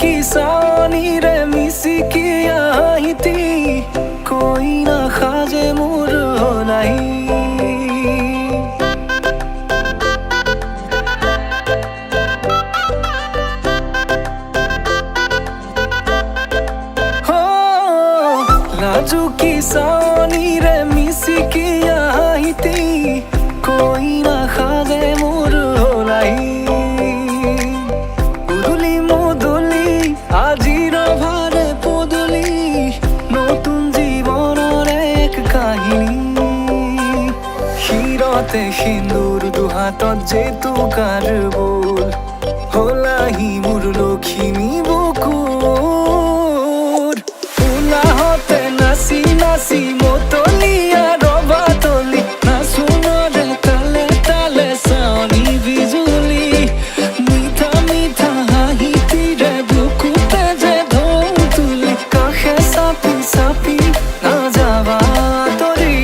की सानी रे मिसी की आईती कोई ना खाजे मुर हो नहीं हो लाजू की सानी रे मिसी की आईती कोई ना खाजे मुर हो नहीं আজির ভারে পদলি নতুন জীবনের এক কাহিনী শিরতে সিন্দুর দুহাতত যেতু কার বোল হলাহি মোর লখিমী বুকুর উলাহতে নাচি নাচি মতলিয়া রবা তলি নাচুনরে তালে তালে সানি বিজুলি মিঠা মিঠা হাহি তীরে সাপি না যাবা তরি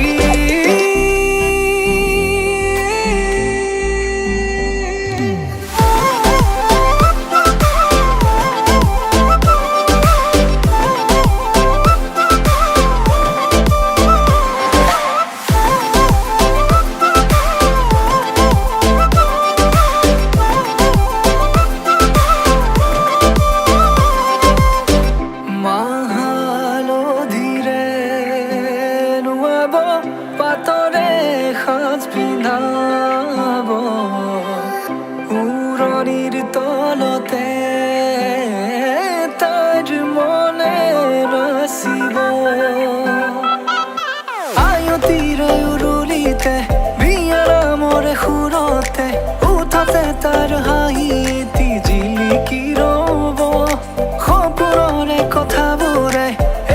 পাতরে সাজ পিন্ধাব উৰণিৰ তলতে তাইৰ মনে ৰচিব আয়তিৰ উৰুলিতে বিয়াৰ মৰে সুৰতে উঠতে তাৰ হাঁহি এটি জিলিকি ৰব সপোনৰে কথাবোৰে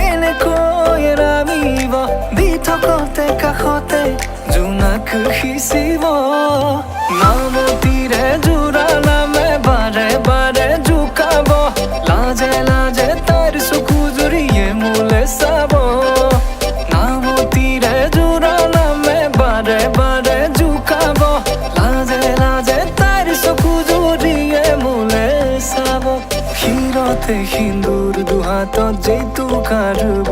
এনেকৈ ৰামিব দি থকতে কাষতে জোনাক সিঁচিব নামতিৰে জোৰা নামে বাৰে বাৰে জোকাব লাজে লাজে তাইৰ চকু জুৰিয়ে মোলে চাব নামতিৰে জোৰা নামে বাৰে বাৰে জোকাব লাজে লাজে তাইৰ চকু জুৰিয়ে মোলে চাব শিৰতে সিন্দুৰ দুহাতত যেইটো কাঢ়ব